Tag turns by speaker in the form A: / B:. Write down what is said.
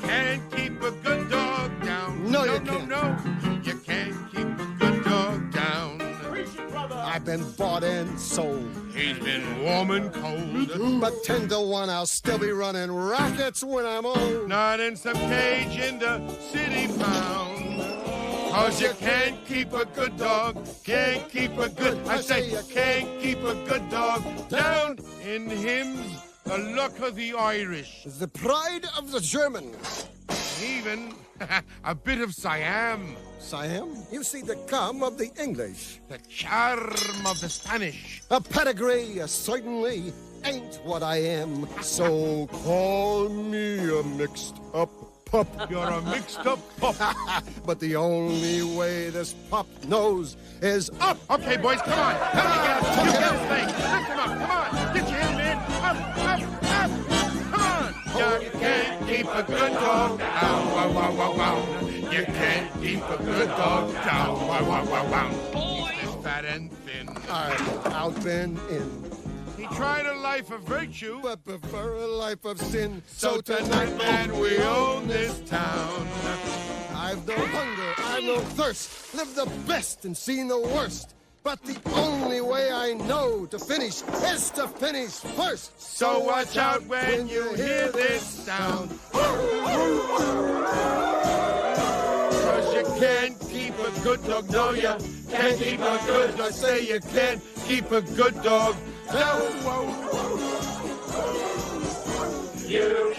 A: can't keep a good dog down.
B: No, you can't.
A: No, you can't keep a good dog down.
B: I've been bought and sold.
A: He's been warm and cold.
B: But 10 to 1, I'll still be running rackets when I'm old.
A: Not in some cage in the city pound. 'Cause you can't keep a good dog, can't keep a good, I say you can't keep a good dog down. In him's the luck of the Irish.
B: The pride of the German.
A: Even a bit of Siam.
B: Siam? You see the calm of the English.
A: The charm of the Spanish.
B: A pedigree certainly ain't what I am. So call me a mixed-up pup.
A: You're a mixed-up pup.
B: But the only way this pup knows is up.
A: Okay, boys, come on. Help me get him. You get his thing. Lift him up. Come on. Get your hand, man. Up. Come on. You can't keep a good dog down. Wow, wow, wow, wow. You can't keep a good dog down. Wow, wow, wow, wow. He's fat and thin.
B: I've outbeen in.
A: He tried a life of virtue,
B: But prefer a life of sin.
A: so tonight, man, we own this town.
B: I've no hunger, I've no thirst. Lived the best and seen the worst. But the only way I know to finish is to finish first.
A: So watch out when you hear this sound. 'Cause you can't keep a good dog. No, you can't keep a good dog. Say you can't keep a good dog. No.
C: You